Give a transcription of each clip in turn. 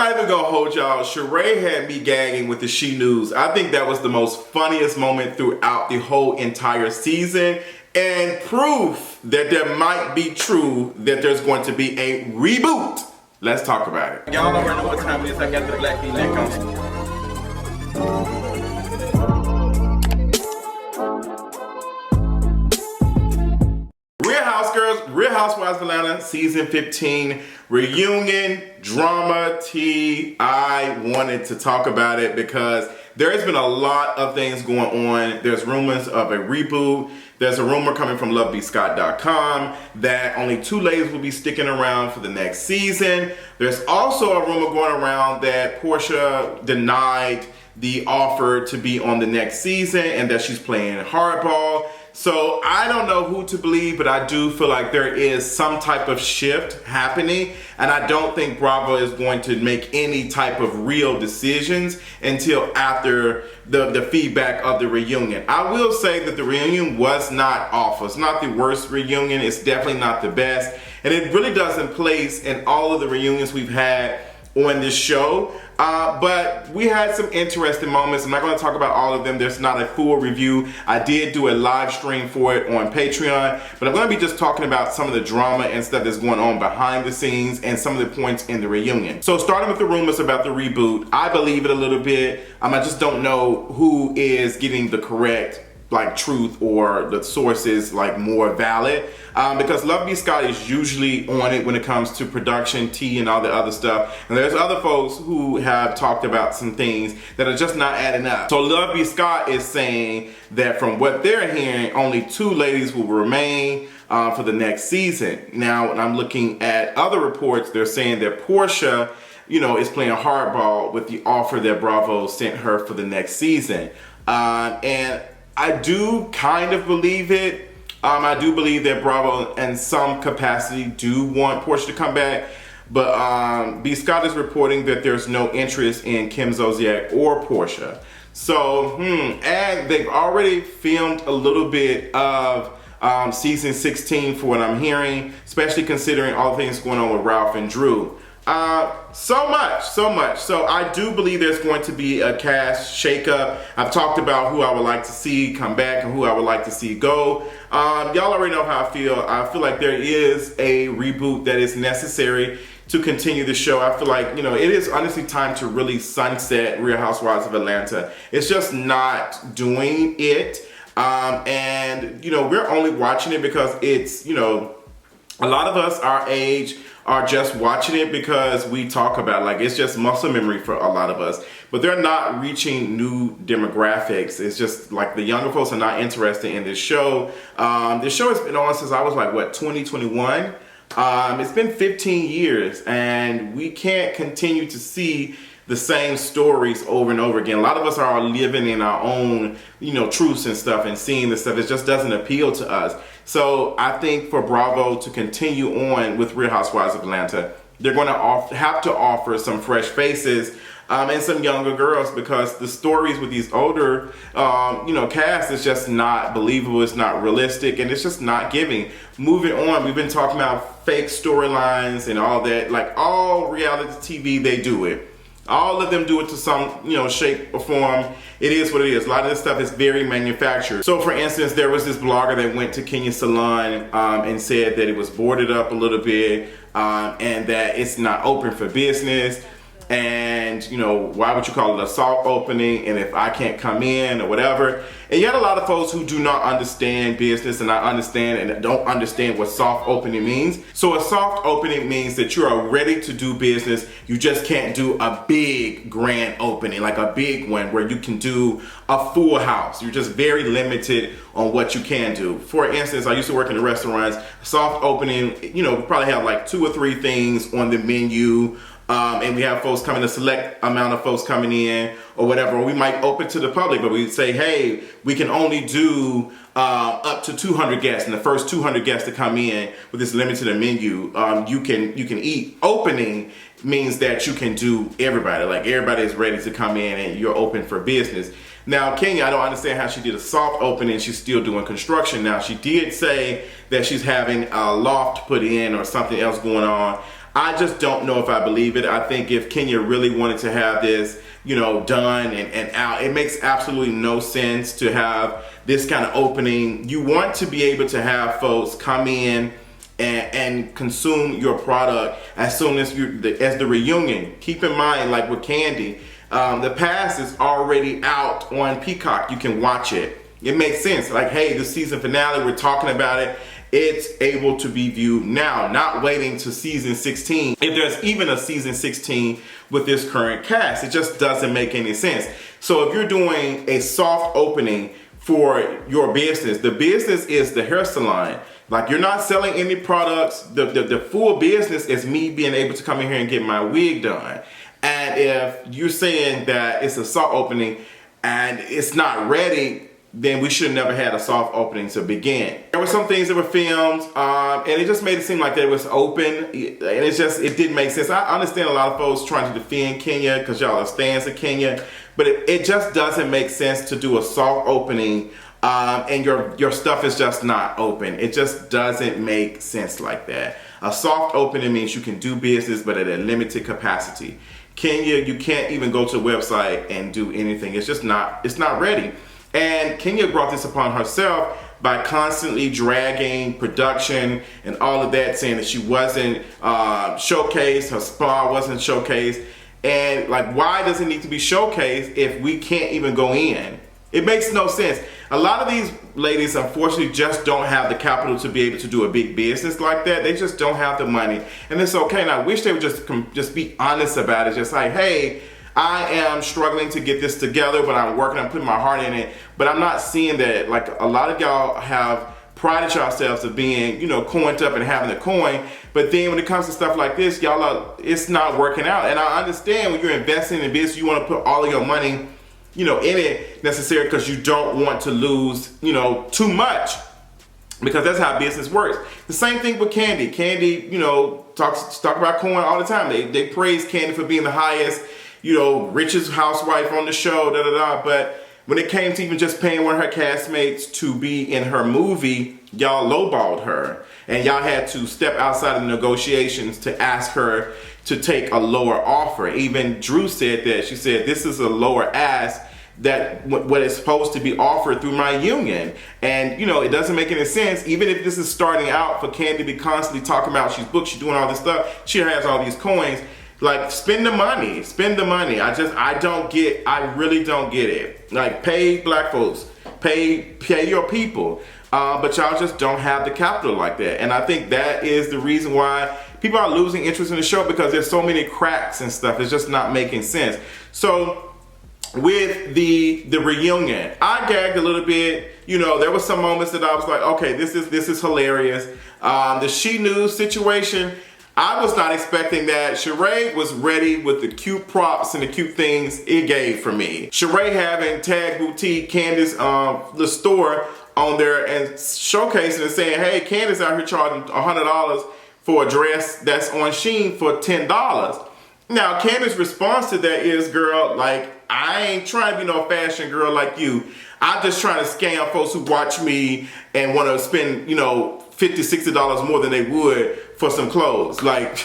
not even gonna hold y'all. Sheree had me gagging with the SheNews. I think that was the most funniest moment throughout the whole entire season, and proof that there might be true that there's going to be a reboot. Let's talk about it. Y'all already know what time it is. I got the black V-neck on. Real Housewives of Atlanta season 15 reunion drama tea. I wanted to talk about it because there has been a lot of things going on. There's rumors of a reboot. There's a rumor coming from lovebscott.com that only 2 ladies will be sticking around for the next season. There's also a rumor going around that Porsha denied the offer to be on the next season and that she's playing hardball. So I don't know who to believe, but I do feel like there is some type of shift happening, and I don't think Bravo is going to make any type of real decisions until after the feedback of the reunion. I will say that the reunion was not awful. It's not the worst reunion. It's definitely not the best, and it really doesn't place in all of the reunions we've had on this show. But we had some interesting moments. I'm not going to talk about all of them. There's not a full review. I did do a live stream for it on Patreon, but I'm going to be just talking about some of the drama and stuff that's going on behind the scenes and some of the points in the reunion. So starting with the rumors about the reboot, I believe it a little bit. I just don't know who is getting the correct truth or the sources more valid, because Love B. Scott is usually on it when it comes to production, tea, and all the other stuff. And there's other folks who have talked about some things that are just not adding up. So Love B. Scott is saying that from what they're hearing, only 2 ladies will remain for the next season. Now, when I'm looking at other reports, they're saying that Porsha, is playing hardball with the offer that Bravo sent her for the next season. And I do kind of believe it. I do believe that Bravo in some capacity do want Porsha to come back, but B. Scott is reporting that there's no interest in Kim Zolciak or Porsha. So, and they've already filmed a little bit of season 16 for what I'm hearing, especially considering all the things going on with Ralph and Drew. So much. So I do believe there's going to be a cast shakeup. I've talked about who I would like to see come back and who I would like to see go. Y'all already know how I feel. I feel like there is a reboot that is necessary to continue the show. I feel like, it is honestly time to really sunset Real Housewives of Atlanta. It's just not doing it. And, we're only watching it because it's, a lot of us our age are just watching it because we talk about it's just muscle memory for a lot of us, but they're not reaching new demographics. It's just the younger folks are not interested in this show. This show has been on since I was 2021. It's been 15 years and we can't continue to see the same stories over and over again. A lot of us are living in our own, truths and stuff and seeing this stuff. It just doesn't appeal to us. So I think for Bravo to continue on with Real Housewives of Atlanta, they're going to have to offer some fresh faces and some younger girls, because the stories with these older, cast is just not believable. It's not realistic, and it's just not giving. Moving on, we've been talking about fake storylines and all that. All reality TV, they do it. All of them do it to some, shape or form. It is what it is. A lot of this stuff is very manufactured. So for instance, there was this blogger that went to Kenya's salon and said that it was boarded up a little bit and that it's not open for business. And, why would you call it a soft opening? And if I can't come in or whatever. And you had a lot of folks who do not understand business and don't understand what soft opening means. So a soft opening means that you are ready to do business. You just can't do a big grand opening, like a big one where you can do a full house. You're just very limited on what you can do. For instance, I used to work in the restaurants. Soft opening, we probably have 2 or 3 things on the menu. And we have folks coming, a select amount of folks coming in or whatever. Or we might open to the public, but we say, hey, we can only do up to 200 guests. And the first 200 guests to come in with this limited menu, you can eat. Opening means that you can do everybody. Everybody is ready to come in and you're open for business. Now, Kenya, I don't understand how she did a soft opening. She's still doing construction. Now, she did say that she's having a loft put in or something else going on. I just don't know if I believe it. I think if Kenya really wanted to have this, you know, done and out, it makes absolutely no sense to have this kind of opening. You want to be able to have folks come in and consume your product as soon as as the reunion. Keep in mind, like with Kandi, the pass is already out on Peacock. You can watch it. It makes sense. Like, hey, the season finale, we're talking about it. It's able to be viewed now, not waiting to season 16. If there's even a season 16 with this current cast, it just doesn't make any sense. So if you're doing a soft opening for your business, the business is the hair salon. Like, you're not selling any products. The full business is me being able to come in here and get my wig done. And if you're saying that it's a soft opening and it's not ready, then we should have never had a soft opening to begin. There were some things that were filmed, and it just made it seem like that it was open, and it didn't make sense. I understand a lot of folks trying to defend Kenya because y'all are stans of Kenya, but it just doesn't make sense to do a soft opening, and your stuff is just not open. It just doesn't make sense like that. A soft opening means you can do business, but at a limited capacity. Kenya, you can't even go to a website and do anything. It's just not, it's not ready. And Kenya brought this upon herself by constantly dragging production and all of that, saying that she wasn't showcased, her spa wasn't showcased. And like, why does it need to be showcased if we can't even go in? It makes no sense. A lot of these ladies, unfortunately, just don't have the capital to be able to do a big business like that. They just don't have the money. And it's okay. And I wish they would just be honest about it. Just like, hey, I am struggling to get this together, but I'm working, I'm putting my heart in it. But I'm not seeing that. Like, a lot of y'all have prided yourselves of being, you know, coined up and having a coin. But then when it comes to stuff like this, y'all are, it's not working out. And I understand when you're investing in business, you want to put all of your money, you know, in it necessary because you don't want to lose, you know, too much. Because that's how business works. The same thing with Kandi. Kandi, you know, talk about coin all the time. They praise Kandi for being the highest, you know, richest housewife on the show, but when it came to even just paying one of her castmates to be in her movie, y'all lowballed her. And y'all had to step outside of the negotiations to ask her to take a lower offer. Even Drew said that. She said, this is a lower ask that what is supposed to be offered through my union. And, you know, it doesn't make any sense. Even if this is starting out for Kandi to be constantly talking about she's booked, she's doing all this stuff, she has all these coins. Like, spend the money, spend the money. I really don't get it. Like, pay black folks, pay your people, but y'all just don't have the capital like that. And I think that is the reason why people are losing interest in the show, because there's so many cracks and stuff. It's just not making sense. So with the reunion, I gagged a little bit. You know, there were some moments that I was like, okay, this is hilarious. The SheNews situation, I was not expecting that. Sheree was ready with the cute props and the cute things it gave for me. Sheree having Tag Boutique, Candace, the store on there, and showcasing and saying, hey, Candace out here charging $100 for a dress that's on Shein for $10. Now, Candace's response to that is, girl, like, I ain't trying to be no fashion girl like you. I'm just trying to scam folks who watch me and want to spend, you know, $50, $60 more than they would for some clothes. Like,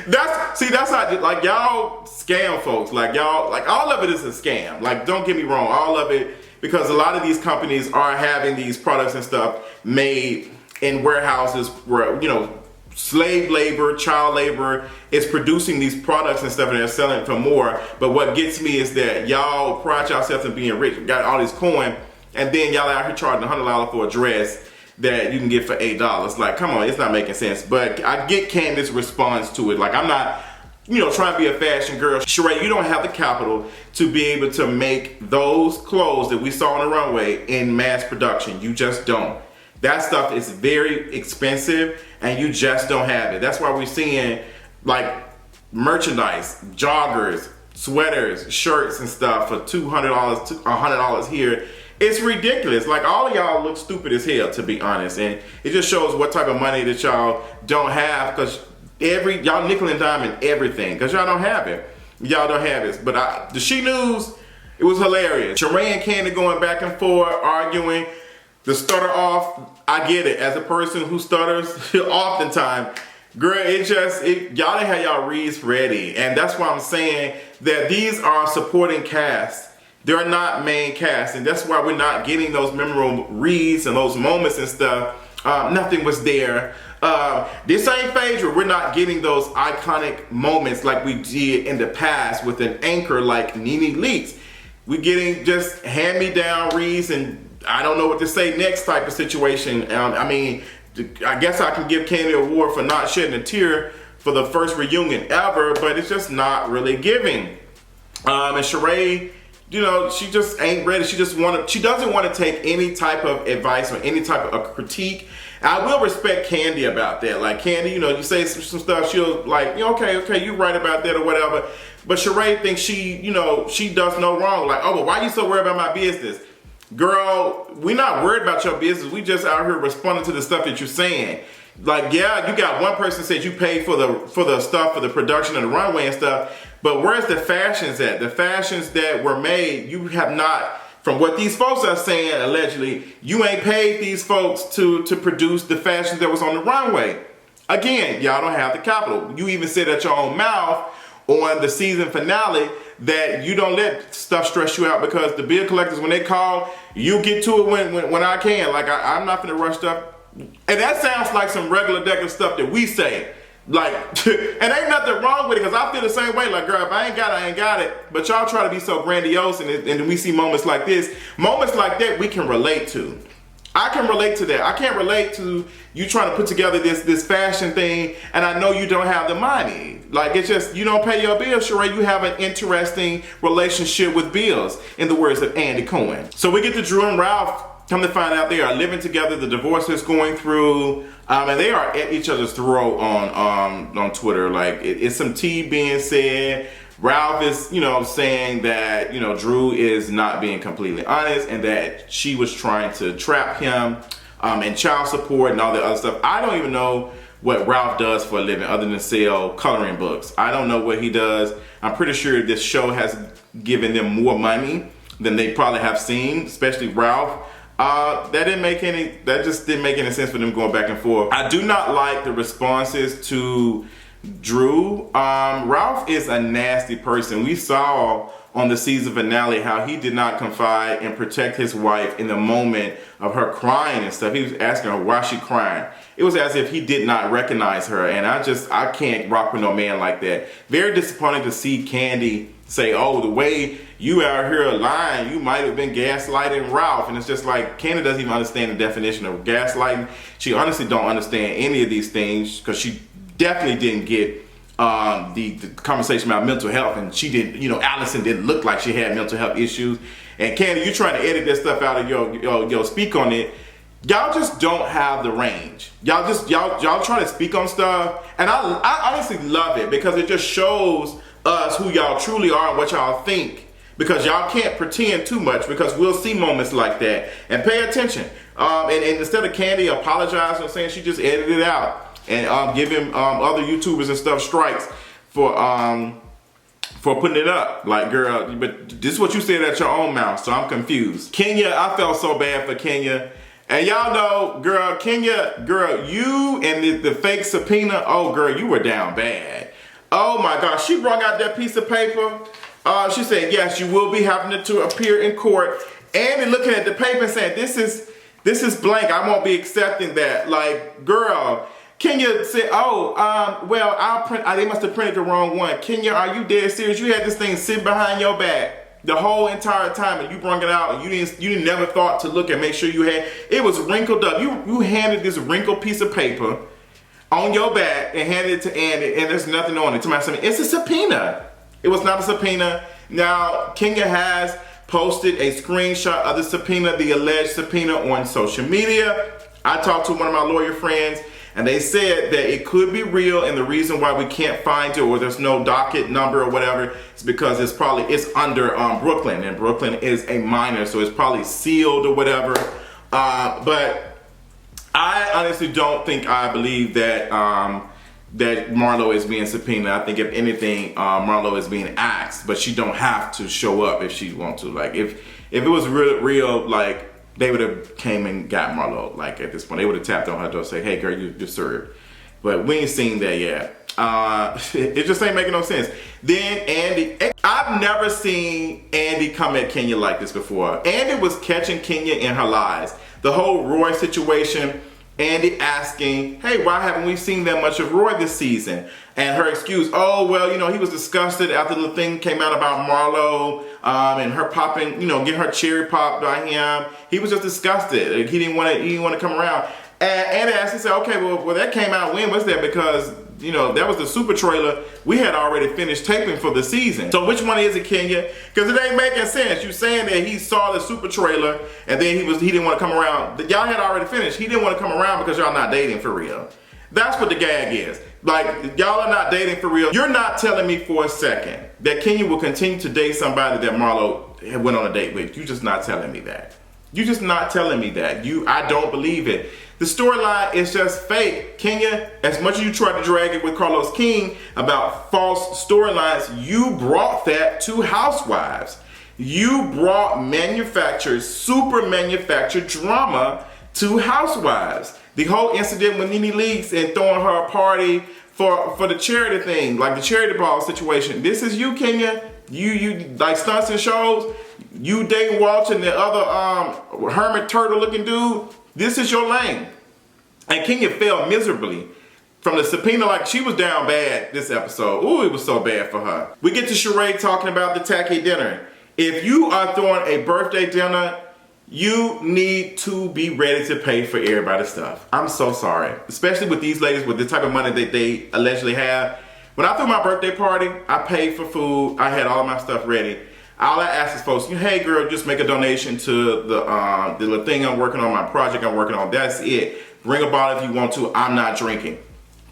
that's how, like, y'all scam folks. Like, y'all, like, all of it is a scam. Like, don't get me wrong, all of it, because a lot of these companies are having these products and stuff made in warehouses where, you know, slave labor, child labor is producing these products and stuff, and they're selling it for more. But what gets me is that y'all pride yourselves in being rich, got all this coin, and then y'all out here charging $100 for a dress that you can get for $8. Like, come on, it's not making sense. But I get Candace's response to it. Like, I'm not, you know, trying to be a fashion girl. Sheree, you don't have the capital to be able to make those clothes that we saw on the runway in mass production. You just don't. That stuff is very expensive, and you just don't have it. That's why we're seeing, like, merchandise, joggers, sweaters, shirts and stuff for $200, $100 here. It's ridiculous. Like, all of y'all look stupid as hell, to be honest. And it just shows what type of money that y'all don't have, because y'all nickel and dime everything, because y'all don't have it. Y'all don't have it. But the SheNews, it was hilarious. Sheree and Kandi going back and forth, arguing. The stutter off, I get it. As a person who stutters, oftentimes, Girl, y'all didn't have y'all reads ready. And that's why I'm saying that these are supporting casts. They're not main cast. And that's why we're not getting those memorable reads and those moments and stuff. Nothing was there. This ain't Phaedra. We're not getting those iconic moments like we did in the past with an anchor like Nene Leakes. We're getting just hand-me-down reads and I don't know what to say next type of situation. I mean, I guess I can give Kandi an award for not shedding a tear for the first reunion ever, but it's just not really giving. And Sheree, you know, she just ain't ready. She doesn't want to take any type of advice or any type of critique. I will respect Kandi about that. Like Kandi, you know, you say some stuff, she'll like, okay, you're right about that or whatever. But Sheree thinks she does no wrong. Like, oh, but why are you so worried about my business? Girl, we're not worried about your business. We just out here responding to the stuff that you're saying. Like, yeah, you got one person said you paid for the stuff, for the production and the runway and stuff, but where's the fashions at? The fashions that were made, you have not, from what these folks are saying, allegedly, you ain't paid these folks to produce the fashions that was on the runway. Again, y'all don't have the capital. You even said at your own mouth on the season finale that you don't let stuff stress you out because the bill collectors, when they call, you get to it when I can. Like, I'm not gonna rush stuff. And that sounds like some regular degular stuff that we say. Like, and ain't nothing wrong with it because I feel the same way. Like, girl, if I ain't got it, I ain't got it. But y'all try to be so grandiose and then we see moments like this. Moments like that we can relate to. I can relate to that. I can't relate to you trying to put together this fashion thing and I know you don't have the money. Like, it's just, you don't pay your bills, Sheree. You have an interesting relationship with bills, in the words of Andy Cohen. So we get to Drew and Ralph. Come to find out they are living together. The divorce is going through, and they are at each other's throat on Twitter. Like, it's some tea being said. Ralph is, saying that, Drew is not being completely honest and that she was trying to trap him and child support and all that other stuff. I don't even know what Ralph does for a living other than sell coloring books. I don't know what he does. I'm pretty sure this show has given them more money than they probably have seen, especially Ralph. That just didn't make any sense for them going back and forth. I do not like the responses to Drew. Ralph is a nasty person. We saw on the season finale how he did not confide and protect his wife in the moment of her crying and stuff. He was asking her why she crying. It was as if he did not recognize her, and I can't rock with no man like that. Very disappointing to see Kandi say, oh, the way you out here lying, you might have been gaslighting Ralph. And it's just like, Kandi doesn't even understand the definition of gaslighting. She honestly don't understand any of these things because she definitely didn't get the conversation about mental health, and she didn't, Allison didn't look like she had mental health issues. And Kandi, you trying to edit that stuff out of your speak on it. Y'all just don't have the range. Y'all try to speak on stuff, and I honestly love it because it just shows us who y'all truly are and what y'all think, because y'all can't pretend too much because we'll see moments like that. And pay attention. And instead of Kandi apologizing and saying she just edited it out and giving other YouTubers and stuff strikes for putting it up. Like, girl, but this is what you said at your own mouth, so I'm confused. Kenya, I felt so bad for Kenya. And y'all know, girl, Kenya, girl, you and the fake subpoena, oh, girl, you were down bad. Oh my gosh, she brought out that piece of paper. She said, yes, you will be having to appear in court. And then looking at the paper and saying, this is blank. I won't be accepting that. Like, girl, Kenya said, well, I'll print. They must have printed the wrong one. Kenya, are you dead serious? You had this thing sitting behind your back the whole entire time, and you brought it out, and you never thought to look and make sure you had. It was wrinkled up. You handed this wrinkled piece of paper on your back and handed it to Andy, and there's nothing on it. To my son, it's a subpoena. It was not a subpoena. Now, Kenya has posted a screenshot of the subpoena, the alleged subpoena, on social media. I talked to one of my lawyer friends, and they said that it could be real, and the reason why we can't find it or there's no docket number or whatever is because it's under Brooklyn, and Brooklyn is a minor, so it's probably sealed or whatever. But I honestly don't think I believe that that Marlo is being subpoenaed. I think if anything, Marlo is being asked, but she don't have to show up if she wants to. Like, if it was real, like, they would have came and got Marlo. Like, at this point, they would have tapped on her door and say, hey, girl, you're served. but we ain't seen that yet. It just ain't making no sense. Then Andy, I've never seen Andy come at Kenya like this before. Andy was catching Kenya in her lies. The whole Roy situation, Andy asking, hey, why haven't we seen that much of Roy this season? And her excuse, oh, well, you know, he was disgusted after the thing came out about Marlo and her popping, you know, getting her cherry popped by him. He was just disgusted. He didn't want to come around. And Andy asked, he said, okay, well, that came out when was that? Because, you know, that was the super trailer. We had already finished taping for the season. So which one is it, Kenya? Because it ain't making sense. You saying that he saw the super trailer and then he didn't want to come around. Y'all had already finished. He didn't want to come around because y'all not dating for real. That's what the gag is. Like, y'all are not dating for real. You're not telling me for a second that Kenya will continue to date somebody that Marlo went on a date with. You're just not telling me that. You're just not telling me that. I don't believe it. The storyline is just fake. Kenya, as much as you tried to drag it with Carlos King about false storylines, you brought that to Housewives. You brought super manufactured drama to Housewives. The whole incident with Nene Leakes and throwing her a party for the charity thing, like the charity ball situation. This is you, Kenya. You like stunts and shows. You dating Walter and the other hermit turtle looking dude. This is your lane. And Kenya fell miserably from the subpoena. Like, she was down bad this episode. Ooh, it was so bad for her. We get to Sheree talking about the Tacky dinner. If you are throwing a birthday dinner, you need to be ready to pay for everybody's stuff. I'm so sorry. Especially with these ladies with the type of money that they allegedly have. When I threw my birthday party, I paid for food. I had all of my stuff ready. All I ask is folks, hey girl, just make a donation to the little thing I'm working on, my project I'm working on. That's it. Bring a bottle if you want to. I'm not drinking.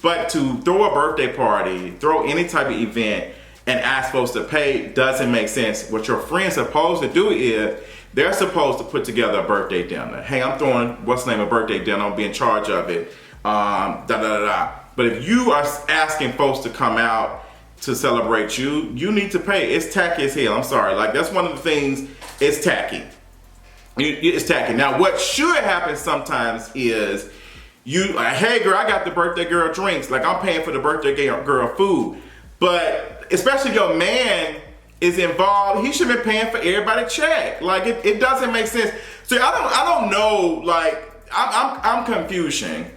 But to throw a birthday party, throw any type of event, and ask folks to pay doesn't make sense. What your friend's supposed to do is they're supposed to put together a birthday dinner. Hey, I'm throwing a birthday dinner. I'll be in charge of it. But if you are asking folks to come out to celebrate you, you need to pay. It's tacky as hell. I'm sorry. Like, that's one of the things. It's tacky. It's tacky. Now, what should happen sometimes is you, hey girl, I got the birthday girl drinks. Like, I'm paying for the birthday girl food. But especially if your man is involved, he should be paying for everybody check. Like, it doesn't make sense. So I don't know. Like, I'm confusion.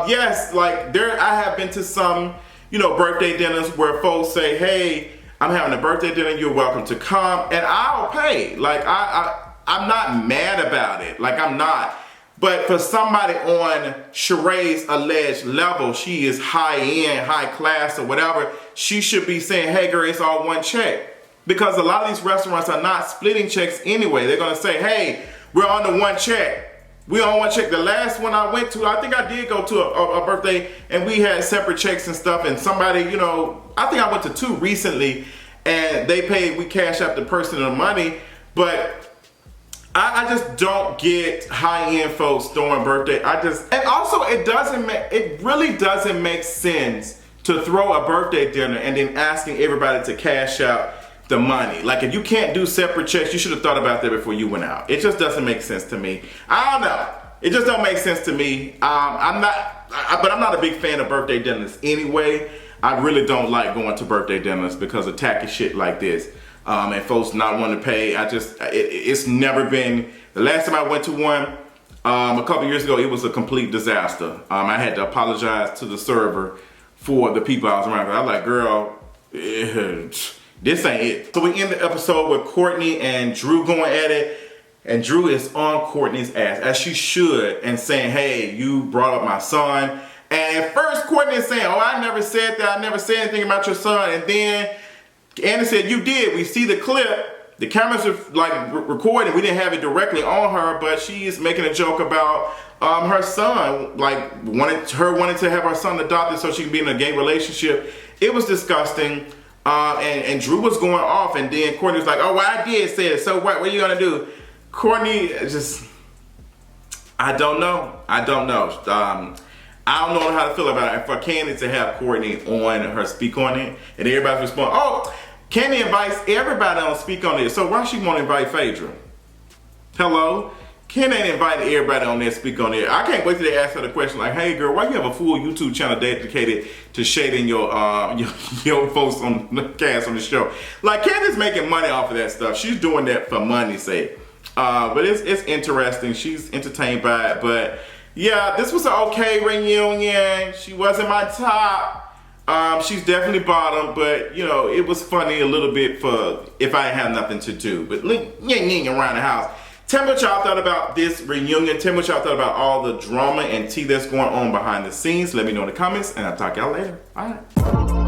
Yes, like I have been to some, birthday dinners where folks say, hey, I'm having a birthday dinner, you're welcome to come, and I'll pay. Like, I'm not mad about it. Like, I'm not. But for somebody on Sheree's alleged level, she is high end, high class, or whatever, she should be saying, hey girl, it's all one check. Because a lot of these restaurants are not splitting checks anyway. They're gonna say, hey, we're on the one check. We on one check. The last one I went to, I think I did go to a birthday, and we had separate checks and stuff, and somebody, I think I went to two recently, and they paid, we cashed out the person the money, but I just don't get high-end folks throwing birthday. And also it really doesn't make sense to throw a birthday dinner and then asking everybody to cash out the money. Like, if you can't do separate checks, you should have thought about that before you went out. It just doesn't make sense to me. I don't know. It just don't make sense to me. But I'm not a big fan of birthday dinners anyway. I really don't like going to birthday dinners because of tacky shit like this. And folks not wanting to pay. It's never been, the last time I went to one, a couple years ago, it was a complete disaster. I had to apologize to the server for the people I was around. I was like, girl, this ain't it. So we end the episode with Courtney and Drew going at it. And Drew is on Courtney's ass, as she should, and saying, hey, you brought up my son. And at first, Courtney is saying, oh, I never said that. I never said anything about your son. And then Andy said, you did. We see the clip. The cameras are like recording. We didn't have it directly on her, but she is making a joke about her son, like wanting to have her son adopted so she can be in a gay relationship. It was disgusting. And Drew was going off, and then Courtney was like, oh, well, I did say it. So what are you going to do? Courtney just, I don't know. I don't know how to feel about it. And for Kandi to have Courtney on her speak on it, and everybody's responding, oh, Kandi invites everybody on speak on it, so why she want to invite Phaedra? Hello? Ken ain't invited everybody on there to speak on there. I can't wait till they ask her the question like, hey girl, why you have a full YouTube channel dedicated to shading your folks on the cast on the show? Like, Candy's making money off of that stuff. She's doing that for money's sake. But it's interesting. She's entertained by it. But yeah, this was an okay reunion. She wasn't my top. She's definitely bottom, but you know, it was funny a little bit for if I have nothing to do. But ying around the house. Tell me what y'all thought about this reunion. Tell me what y'all thought about all the drama and tea that's going on behind the scenes. Let me know in the comments, and I'll talk to y'all later. All right.